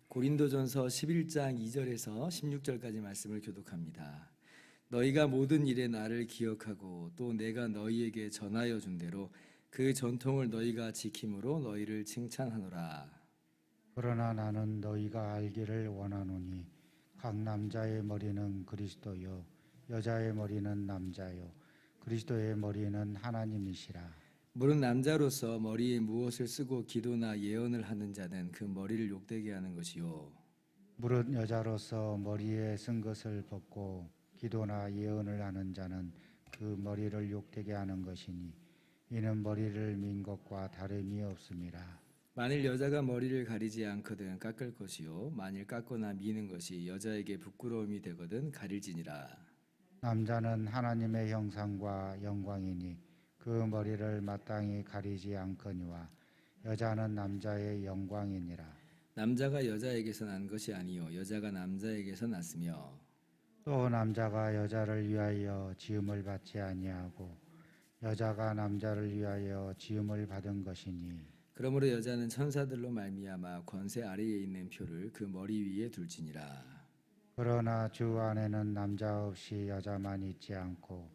고린도전서 11장 2절에서 16절까지 말씀을 교독합니다. 너희가 모든 일에 나를 기억하고 또 내가 너희에게 전하여 준 대로 그 전통을 너희가 지킴으로 너희를 칭찬하노라. 그러나 나는 너희가 알기를 원하노니 각 남자의 머리는 그리스도요 여자의 머리는 남자요 그리스도의 머리는 하나님이시라. 물은 남자로서 머리에 무엇을 쓰고 기도나 예언을 하는 자는 그 머리를 욕되게 하는 것이요, 물은 여자로서 머리에 쓴 것을 벗고 기도나 예언을 하는 자는 그 머리를 욕되게 하는 것이니 이는 머리를 민 것과 다름이 없음이라. 만일 여자가 머리를 가리지 않거든 깎을 것이요, 만일 깎거나 미는 것이 여자에게 부끄러움이 되거든 가릴지니라. 남자는 하나님의 형상과 영광이니 그 머리를 마땅히 가리지 않거니와 여자는 남자의 영광이니라. 남자가 여자에게서 난 것이 아니요 여자가 남자에게서 났으며 또 남자가 여자를 위하여 지음을 받지 아니하고 여자가 남자를 위하여 지음을 받은 것이니 그러므로 여자는 천사들로 말미암아 권세 아래에 있는 표를 그 머리 위에 둘지니라. 그러나 주 안에는 남자 없이 여자만 있지 않고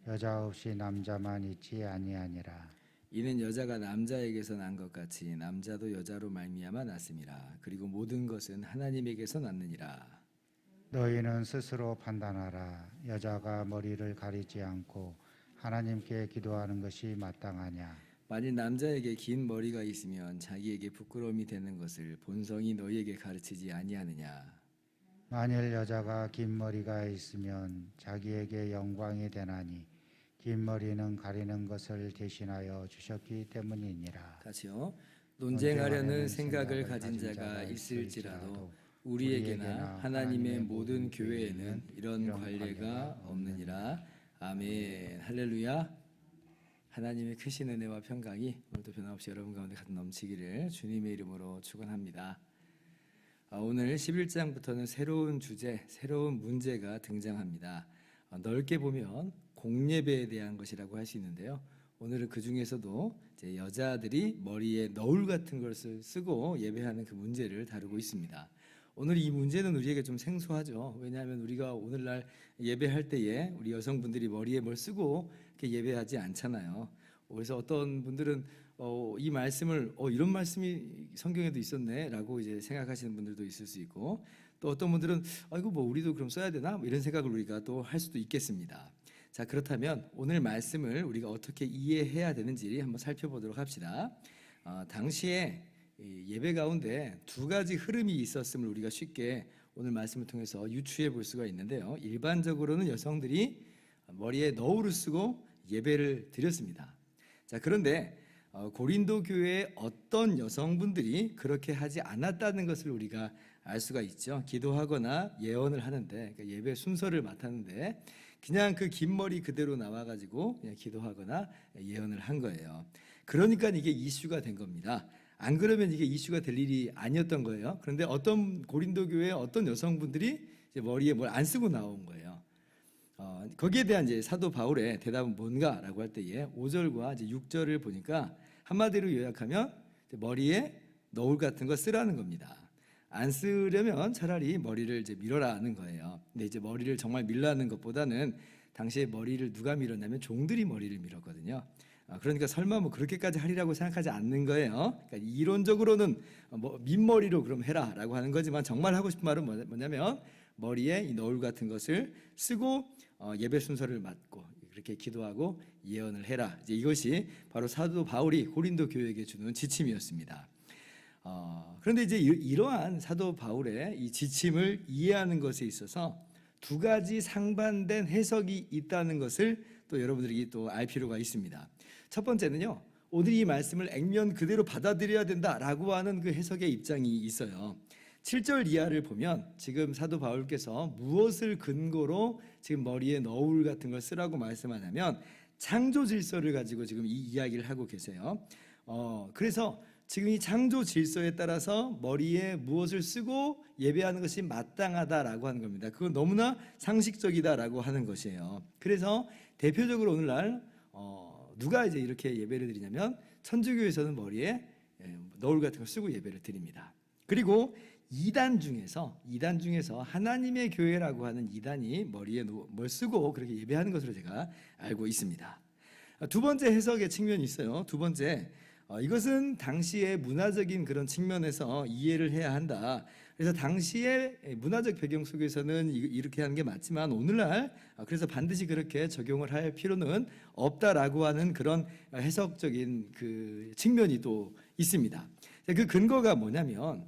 여자 없이 남자만 있지 아니하니라. 이는 여자가 남자에게서 난 것 같이 남자도 여자로 말미암아 났음이라. 그리고 모든 것은 하나님에게서 났느니라. 너희는 스스로 판단하라. 여자가 머리를 가리지 않고 하나님께 기도하는 것이 마땅하냐. 만일 남자에게 긴 머리가 있으면 자기에게 부끄러움이 되는 것을 본성이 너희에게 가르치지 아니하느냐. 만일 여자가 긴 머리가 있으면 자기에게 영광이 되나니 긴 머리는 가리는 것을 대신하여 주셨기 때문이니라. 같이요. 논쟁하려는 생각을 가진 자가 있을지라도 우리에게나 하나님의 모든 교회에는 이런 관례가 없느니라. 아멘. 할렐루야. 하나님의 크신 은혜와 평강이 오늘도 변함없이 여러분 가운데 가득 넘치기를 주님의 이름으로 축원합니다. 오늘 11장부터는 새로운 주제, 새로운 문제가 등장합니다. 넓게 보면 공예배에 대한 것이라고 할 수 있는데요. 오늘은 그 중에서도 이제 여자들이 머리에 너울 같은 것을 쓰고 예배하는 그 문제를 다루고 있습니다. 오늘 이 문제는 우리에게 좀 생소하죠. 왜냐하면 우리가 오늘날 예배할 때에 우리 여성분들이 머리에 뭘 쓰고 이렇게 예배하지 않잖아요. 그래서 어떤 분들은 이 말씀을 이런 말씀이 성경에도 있었네라고 이제 생각하시는 분들도 있을 수 있고, 또 어떤 분들은 이거 뭐 우리도 그럼 써야 되나 이런 생각을 우리가 또 할 수도 있겠습니다. 자, 그렇다면 오늘 말씀을 우리가 어떻게 이해해야 되는지 한번 살펴보도록 합시다. 당시에 예배 가운데 두 가지 흐름이 있었음을 우리가 쉽게 오늘 말씀을 통해서 유추해 볼 수가 있는데요. 일반적으로는 여성들이 머리에 너울을 쓰고 예배를 드렸습니다. 자, 그런데 고린도 교회의 어떤 여성분들이 그렇게 하지 않았다는 것을 우리가 알 수가 있죠. 기도하거나 예언을 하는데, 그러니까 예배 순서를 맡았는데 그냥 그 긴 머리 그대로 나와가지고 그냥 기도하거나 예언을 한 거예요. 그러니까 이게 이슈가 된 겁니다. 안 그러면 이게 이슈가 될 일이 아니었던 거예요. 그런데 어떤 고린도 교회의 어떤 여성분들이 이제 머리에 뭘 안 쓰고 나온 거예요. 거기에 대한 이제 사도 바울의 대답은 뭔가라고 할 때에 5절과 이제 6절을 보니까 한마디로 요약하면 머리에 너울 같은 거 쓰라는 겁니다. 안 쓰려면 차라리 머리를 이제 밀어라는 거예요. 근데 이제 머리를 정말 밀라는 것보다는 당시에 머리를 누가 밀었냐면 종들이 머리를 밀었거든요. 그러니까 설마 뭐 그렇게까지 하리라고 생각하지 않는 거예요. 그러니까 이론적으로는 민머리로 그럼 해라라고 하는 거지만 정말 하고 싶은 말은 뭐냐면 머리에 이 너울 같은 것을 쓰고 예배 순서를 맡고 그렇게 기도하고 예언을 해라. 이제 이것이 바로 사도 바울이 고린도 교회에게 주는 지침이었습니다. 그런데 이제 이러한 사도 바울의 이 지침을 이해하는 것에 있어서 두 가지 상반된 해석이 있다는 것을 또 여러분들이 또 알 필요가 있습니다. 첫 번째는요, 오늘 이 말씀을 액면 그대로 받아들여야 된다라고 하는 그 해석의 입장이 있어요. 7절 이하를 보면 지금 사도 바울께서 무엇을 근거로 지금 머리에 너울 같은 걸 쓰라고 말씀하냐면 창조 질서를 가지고 지금 이 이야기를 하고 계세요. 그래서 지금 이 창조 질서에 따라서 머리에 무엇을 쓰고 예배하는 것이 마땅하다라고 하는 겁니다. 그건 너무나 상식적이다라고 하는 것이에요. 그래서 대표적으로 오늘날 누가 이제 이렇게 예배를 드리냐면 천주교에서는 머리에 너울 같은 걸 쓰고 예배를 드립니다. 그리고 이단 중에서 하나님의 교회라고 하는 이단이 머리에 뭘 쓰고 그렇게 예배하는 것으로 제가 알고 있습니다. 두 번째 해석의 측면이 있어요. 두 번째, 이것은 당시의 문화적인 그런 측면에서 이해를 해야 한다. 그래서 당시의 문화적 배경 속에서는 이렇게 하는 게 맞지만 오늘날 그래서 반드시 그렇게 적용을 할 필요는 없다라고 하는 그런 해석적인 그 측면이 또 있습니다. 그 근거가 뭐냐면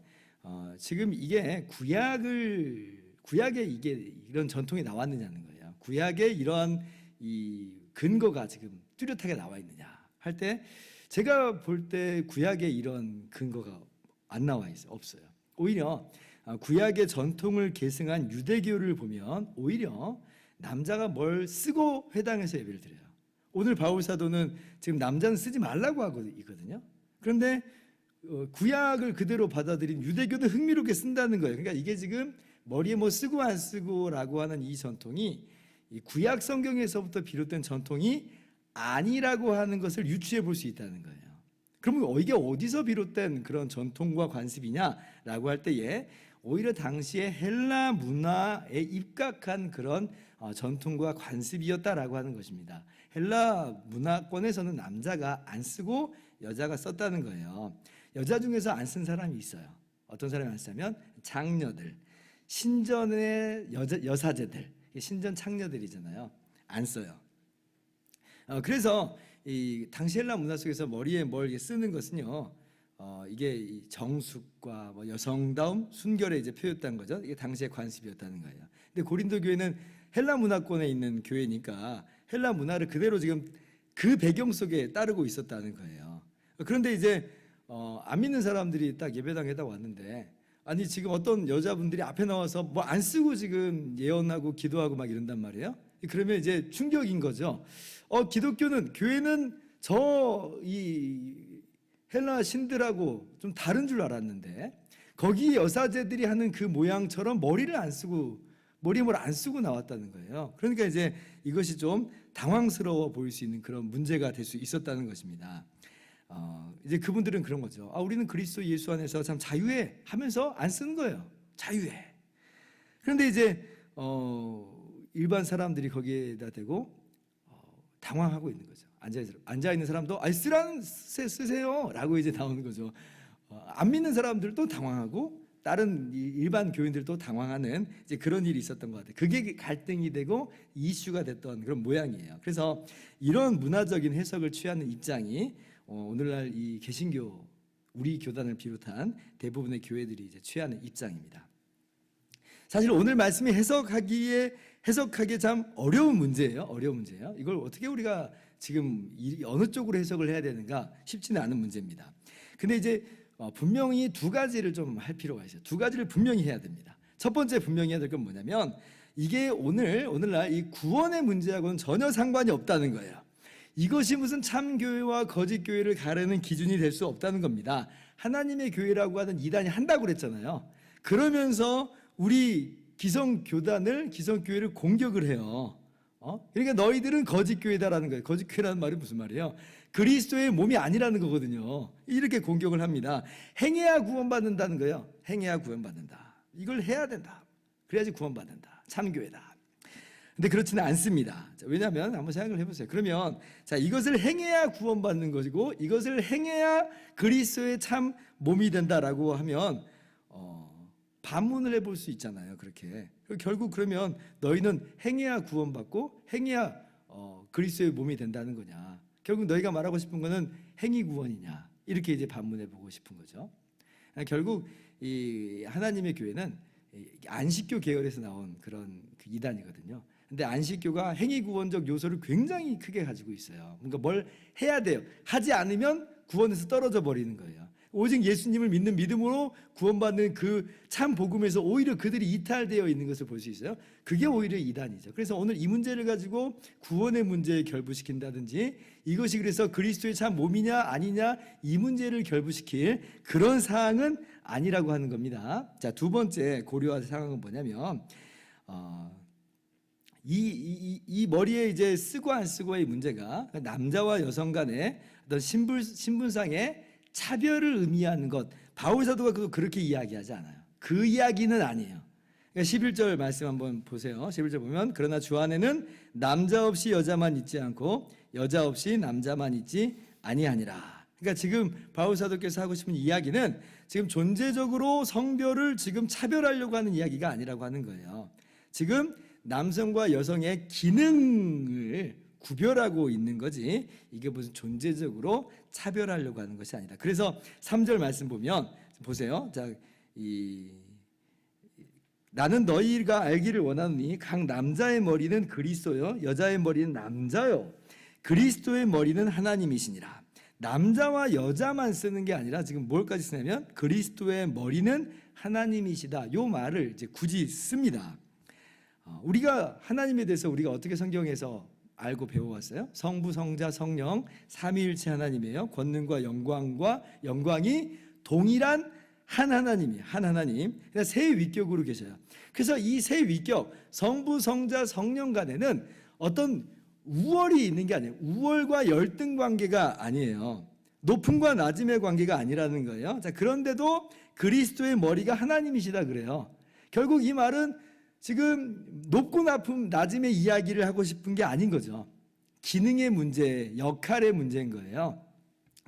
지금 이게 구약에 이게 이런 전통이 나왔느냐는 거예요. 구약에 이러한 이 근거가 지금 뚜렷하게 나와 있느냐 할 때 제가 볼 때 구약에 이런 근거가 안 나와 있어요. 없어요. 오히려 구약의 전통을 계승한 유대교를 보면 오히려 남자가 뭘 쓰고 회당에서 예배를 드려요. 오늘 바울 사도는 지금 남자는 쓰지 말라고 하고 있거든요. 그런데 구약을 그대로 받아들인 유대교는 흥미롭게 쓴다는 거예요. 그러니까 이게 지금 머리에 뭐 쓰고 안 쓰고라고 하는 이 전통이 이 구약 성경에서부터 비롯된 전통이 아니라고 하는 것을 유추해 볼 수 있다는 거예요. 그러면 이게 어디서 비롯된 그런 전통과 관습이냐라고 할 때에 오히려 당시에 헬라 문화에 입각한 그런 전통과 관습이었다라고 하는 것입니다. 헬라 문화권에서는 남자가 안 쓰고 여자가 썼다는 거예요. 여자 중에서 안 쓴 사람이 있어요. 어떤 사람이 안 쓰냐면 장녀들, 신전의 여사제들, 신전 창녀들이잖아요. 안 써요. 그래서 이 당시 헬라 문화 속에서 머리에 뭘 쓰는 것은요, 이게 정숙과 뭐 여성다움, 순결에 이제 표였다는 거죠. 이게 당시의 관습이었다는 거예요. 근데 고린도 교회는 헬라 문화권에 있는 교회니까 헬라 문화를 그대로 지금 그 배경 속에 따르고 있었다는 거예요. 그런데 이제 안 믿는 사람들이 딱 예배당에다 왔는데 아니 지금 어떤 여자분들이 앞에 나와서 뭐 안 쓰고 지금 예언하고 기도하고 막 이런단 말이에요. 그러면 이제 충격인 거죠. 기독교는 교회는 이 헬라 신들하고 좀 다른 줄 알았는데 거기 여사제들이 하는 그 모양처럼 머리에 뭘 안 쓰고 나왔다는 거예요. 그러니까 이제 이것이 좀 당황스러워 보일 수 있는 그런 문제가 될 수 있었다는 것입니다. 이제 그분들은 그런 거죠. 우리는 그리스도 예수 안에서 참 자유해 하면서 안 쓰는 거예요. 자유해. 그런데 이제 일반 사람들이 거기에다 대고 당황하고 있는 거죠. 앉아 있는 사람도 쓰세요라고 이제 나오는 거죠. 안 믿는 사람들도 당황하고 다른 일반 교인들도 당황하는 이제 그런 일이 있었던 것 같아요. 그게 갈등이 되고 이슈가 됐던 그런 모양이에요. 그래서 이런 문화적인 해석을 취하는 입장이 오늘날 이 개신교 우리 교단을 비롯한 대부분의 교회들이 이제 취하는 입장입니다. 사실 오늘 말씀이 해석하기 참 어려운 문제예요. 이걸 어떻게 우리가 지금 어느 쪽으로 해석을 해야 되는가 쉽지는 않은 문제입니다. 근데 이제 분명히 두 가지를 좀 할 필요가 있어요. 두 가지를 분명히 해야 됩니다. 첫 번째 분명히 해야 될 건 뭐냐면 이게 오늘날 이 구원의 문제하고는 전혀 상관이 없다는 거예요. 이것이 무슨 참교회와 거짓교회를 가르는 기준이 될 수 없다는 겁니다. 하나님의 교회라고 하는 이단이 한다고 그랬잖아요. 그러면서 우리 기성교회를 공격을 해요. 그러니까 너희들은 거짓교회다라는 거예요. 거짓교회라는 말이 무슨 말이에요? 그리스도의 몸이 아니라는 거거든요. 이렇게 공격을 합니다. 행해야 구원받는다는 거예요. 행해야 구원받는다. 이걸 해야 된다. 그래야지 구원받는다. 참교회다. 근데 그렇지는 않습니다. 왜냐하면 한번 생각을 해보세요. 그러면 이것을 행해야 구원받는 것이고 이것을 행해야 그리스도의 참 몸이 된다라고 하면 반문을 해볼 수 있잖아요. 그렇게 결국 그러면 너희는 행해야 구원받고 행해야 그리스도의 몸이 된다는 거냐? 결국 너희가 말하고 싶은 거는 행위 구원이냐? 이렇게 이제 반문해보고 싶은 거죠. 결국 이 하나님의 교회는 안식교 계열에서 나온 그런 그 이단이거든요. 근데 안식교가 행위 구원적 요소를 굉장히 크게 가지고 있어요. 뭔가 뭘 해야 돼요. 하지 않으면 구원에서 떨어져 버리는 거예요. 오직 예수님을 믿는 믿음으로 구원받는 그 참 복음에서 오히려 그들이 이탈되어 있는 것을 볼 수 있어요. 그게 오히려 이단이죠. 그래서 오늘 이 문제를 가지고 구원의 문제에 결부시킨다든지, 이것이 그래서 그리스도의 참 몸이냐 아니냐 이 문제를 결부시킬 그런 사항은 아니라고 하는 겁니다. 자, 두 번째 고려할 사항은 뭐냐면 이 머리에 이제 쓰고 안 쓰고의 문제가 남자와 여성 간의 어떤 신분상의 차별을 의미하는 것, 바울 사도가 그렇게 이야기하지 않아요. 그 이야기는 아니에요. 그러니까 11절 말씀 한번 보세요. 11절 보면 그러나 주 안에는 남자 없이 여자만 있지 않고 여자 없이 남자만 있지 아니하니라. 그러니까 지금 바울 사도께서 하고 싶은 이야기는 지금 존재적으로 성별을 지금 차별하려고 하는 이야기가 아니라고 하는 거예요. 지금 남성과 여성의 기능을 구별하고 있는 거지, 이게 무슨 존재적으로 차별하려고 하는 것이 아니다. 그래서 3절 말씀 보면 보세요. 자, 나는 너희가 알기를 원하노니 각 남자의 머리는 그리스도요 여자의 머리는 남자요 그리스도의 머리는 하나님이시니라. 남자와 여자만 쓰는 게 아니라 지금 뭘까지 쓰냐면 그리스도의 머리는 하나님이시다. 요 말을 이제 굳이 씁니다. 우리가 하나님에 대해서 우리가 어떻게 성경에서 알고 배워왔어요? 성부, 성자, 성령 삼위일체 하나님이에요. 권능과 영광이 동일한 한 하나님이에요. 한 하나님. 세 위격으로 계셔요. 그래서 이 세 위격, 성부, 성자, 성령 간에는 어떤 우월이 있는 게 아니에요. 우월과 열등 관계가 아니에요. 높음과 낮음의 관계가 아니라는 거예요. 자, 그런데도 그리스도의 머리가 하나님이시다 그래요. 결국 이 말은 지금 높고 낮음의 이야기를 하고 싶은 게 아닌 거죠. 기능의 문제, 역할의 문제인 거예요.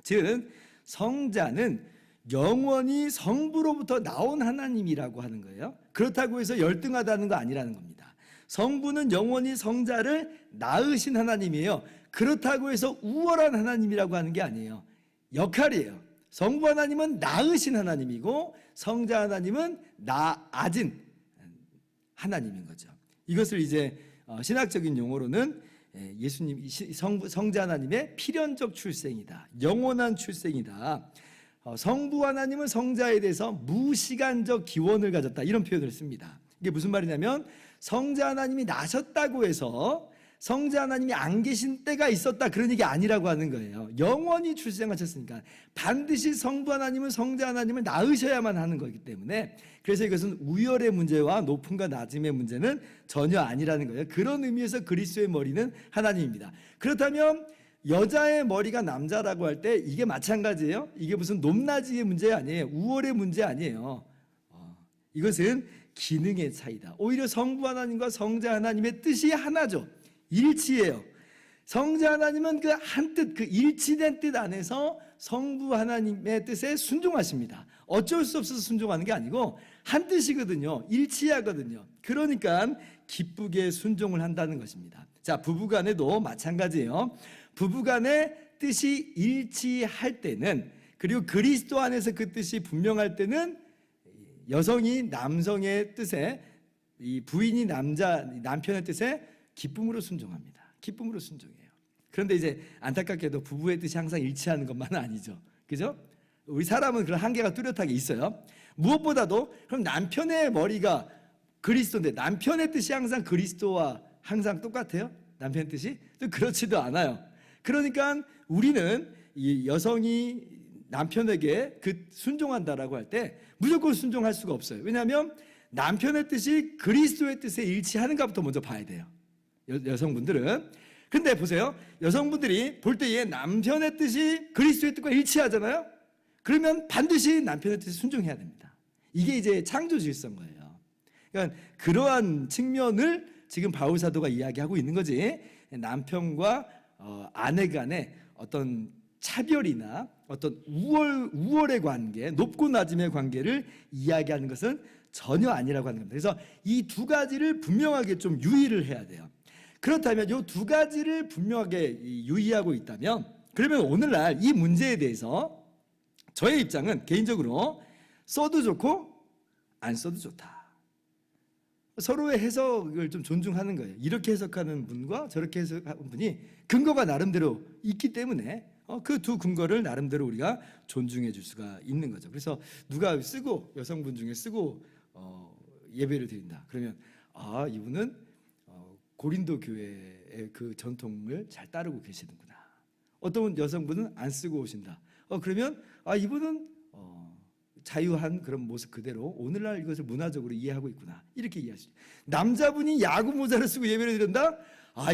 즉 성자는 영원히 성부로부터 나온 하나님이라고 하는 거예요. 그렇다고 해서 열등하다는 거 아니라는 겁니다. 성부는 영원히 성자를 낳으신 하나님이에요. 그렇다고 해서 우월한 하나님이라고 하는 게 아니에요. 역할이에요. 성부 하나님은 낳으신 하나님이고 성자 하나님은 낳아진 하나님인 거죠. 이것을 이제 신학적인 용어로는 예수님 성자 하나님의 필연적 출생이다, 영원한 출생이다. 성부 하나님은 성자에 대해서 무시간적 기원을 가졌다, 이런 표현을 씁니다. 이게 무슨 말이냐면 성자 하나님이 나셨다고 해서 성자 하나님이 안 계신 때가 있었다, 그런 얘기 아니라고 하는 거예요. 영원히 출생하셨으니까 반드시 성부 하나님은 성자 하나님을 낳으셔야만 하는 거기 때문에, 그래서 이것은 우열의 문제와 높음과 낮음의 문제는 전혀 아니라는 거예요. 그런 의미에서 그리스도의 머리는 하나님입니다. 그렇다면 여자의 머리가 남자라고 할 때 이게 마찬가지예요. 이게 무슨 높낮이의 문제 아니에요. 우월의 문제 아니에요. 이것은 기능의 차이다. 오히려 성부 하나님과 성자 하나님의 뜻이 하나죠. 일치예요. 성자 하나님은 그 한 뜻, 그 일치된 뜻 안에서 성부 하나님의 뜻에 순종하십니다. 어쩔 수 없어서 순종하는 게 아니고 한 뜻이거든요. 일치하거든요. 그러니까 기쁘게 순종을 한다는 것입니다. 자, 부부간에도 마찬가지예요. 부부간의 뜻이 일치할 때는, 그리고 그리스도 안에서 그 뜻이 분명할 때는 여성이 남성의 뜻에, 이 부인이 남편의 뜻에 기쁨으로 순종합니다. 기쁨으로 순종해요. 그런데 이제 안타깝게도 부부의 뜻이 항상 일치하는 것만은 아니죠. 그죠? 우리 사람은 그런 한계가 뚜렷하게 있어요. 무엇보다도 그럼 남편의 머리가 그리스도인데 남편의 뜻이 항상 그리스도와 항상 똑같아요? 남편의 뜻이? 또 그렇지도 않아요. 그러니까 우리는 이 여성이 남편에게 순종한다라고 할 때 무조건 순종할 수가 없어요. 왜냐하면 남편의 뜻이 그리스도의 뜻에 일치하는가부터 먼저 봐야 돼요. 여성분들은. 근데 보세요. 여성분들이 볼 때에 남편의 뜻이 그리스도의 뜻과 일치하잖아요. 그러면 반드시 남편의 뜻에 순종해야 됩니다. 이게 이제 창조 질서인 거예요. 그러니까 그러한 측면을 지금 바울 사도가 이야기하고 있는 거지. 남편과 아내 간의 어떤 차별이나 어떤 우월의 관계, 높고 낮음의 관계를 이야기하는 것은 전혀 아니라고 하는 겁니다. 그래서 이 두 가지를 분명하게 좀 유의를 해야 돼요. 그렇다면 이 두 가지를 분명하게 유의하고 있다면, 그러면 오늘날 이 문제에 대해서 저의 입장은 개인적으로 써도 좋고 안 써도 좋다. 서로의 해석을 좀 존중하는 거예요. 이렇게 해석하는 분과 저렇게 해석하는 분이 근거가 나름대로 있기 때문에 그 두 근거를 나름대로 우리가 존중해 줄 수가 있는 거죠. 그래서 누가 쓰고 여성분 중에 쓰고 예배를 드린다. 그러면 이분은 고린도 교회의 그 전통을 잘 따르고 계시는구나. 어떤 여성분은 안 쓰고 오신다. 그러면 이분은 자유한 그런 모습 그대로 오늘날 이것을 문화적으로 이해하고 있구나. 이렇게 이해할 수 있어요. 남자분이 야구 모자를 쓰고 예배를 드린다.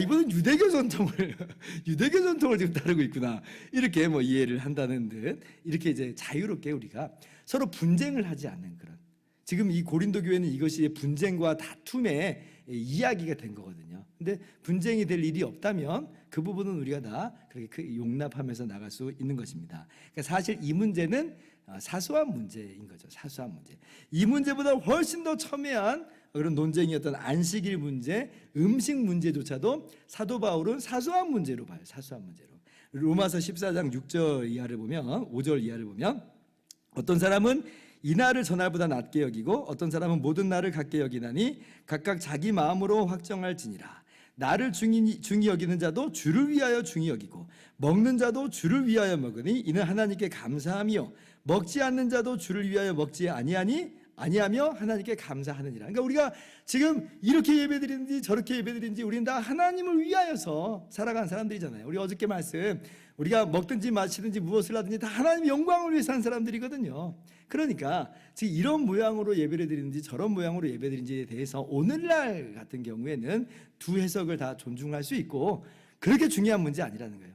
이분은 유대교 전통을 지금 따르고 있구나. 이렇게 이해를 한다는 듯 이렇게 이제 자유롭게 우리가 서로 분쟁을 하지 않는 그런. 지금 이 고린도 교회는 이것이 분쟁과 다툼의 이야기가 된 거거든요. 근데 분쟁이 될 일이 없다면 그 부분은 우리가 다 그렇게 용납하면서 나갈 수 있는 것입니다. 그러니까 사실 이 문제는 사소한 문제인 거죠. 사소한 문제. 이 문제보다 훨씬 더 첨예한 그런 논쟁이었던 안식일 문제, 음식 문제조차도 사도 바울은 사소한 문제로 봐요. 사소한 문제로. 로마서 14장 6절 이하를 보면 5절 이하를 보면 어떤 사람은 이날을 전날보다 낮게 여기고 어떤 사람은 모든 날을 같게 여기나니 각각 자기 마음으로 확정할지니라. 나를 중히 여기는 자도 주를 위하여 중히 여기고 먹는 자도 주를 위하여 먹으니 이는 하나님께 감사하며 먹지 않는 자도 주를 위하여 먹지 아니하며 하나님께 감사하느니라. 그러니까 우리가 지금 이렇게 예배드리는지 저렇게 예배드리는지 우리는 다 하나님을 위하여서 살아간 사람들이잖아요. 우리 어저께 말씀 우리가 먹든지 마시든지 무엇을 하든지 다 하나님의 영광을 위해 산 사람들이거든요. 그러니까 지금 이런 모양으로 예배를 드리는지 저런 모양으로 예배드리는지에 대해서 오늘날 같은 경우에는 두 해석을 다 존중할 수 있고 그렇게 중요한 문제 아니라는 거예요.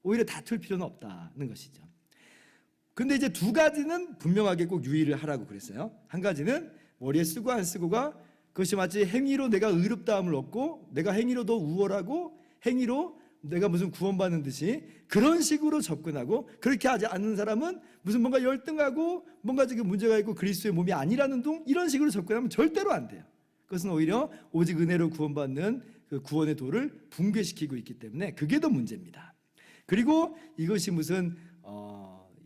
오히려 다툴 필요는 없다는 것이죠. 근데 이제 두 가지는 분명하게 꼭 유의를 하라고 그랬어요. 한 가지는 머리에 쓰고 안 쓰고가 그것이 마치 행위로 내가 의롭다함을 얻고 내가 행위로 더 우월하고 행위로 내가 무슨 구원받는 듯이 그런 식으로 접근하고 그렇게 하지 않는 사람은 무슨 뭔가 열등하고 뭔가 지금 문제가 있고 그리스도의 몸이 아니라는 둥 이런 식으로 접근하면 절대로 안 돼요. 그것은 오히려 오직 은혜로 구원받는 그 구원의 도를 붕괴시키고 있기 때문에 그게 더 문제입니다. 그리고 이것이 무슨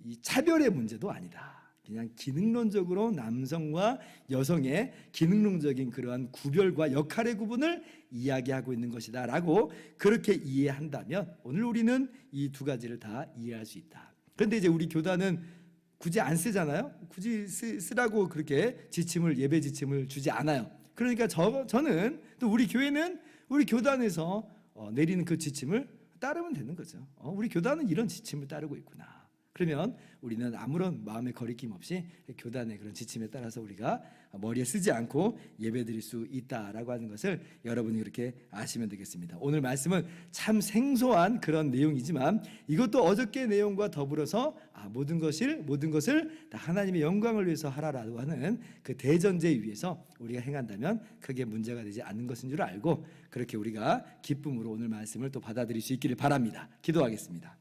이 차별의 문제도 아니다. 그냥 기능론적으로 남성과 여성의 기능론적인 그러한 구별과 역할의 구분을 이야기하고 있는 것이다 라고 그렇게 이해한다면 오늘 우리는 이 두 가지를 다 이해할 수 있다. 그런데 이제 우리 교단은 굳이 안 쓰잖아요. 굳이 쓰라고 그렇게 예배 지침을 주지 않아요. 그러니까 저는 또 우리 교회는 우리 교단에서 내리는 그 지침을 따르면 되는 거죠. 우리 교단은 이런 지침을 따르고 있구나. 그러면 우리는 아무런 마음의 거리낌 없이 교단의 그런 지침에 따라서 우리가 머리에 쓰지 않고 예배드릴 수 있다라고 하는 것을 여러분이 그렇게 아시면 되겠습니다. 오늘 말씀은 참 생소한 그런 내용이지만 이것도 어저께 내용과 더불어서 모든 것을 다 하나님의 영광을 위해서 하라라고 하는 그 대전제 위에서 우리가 행한다면 크게 문제가 되지 않는 것인 줄 알고 그렇게 우리가 기쁨으로 오늘 말씀을 또 받아들일 수 있기를 바랍니다. 기도하겠습니다.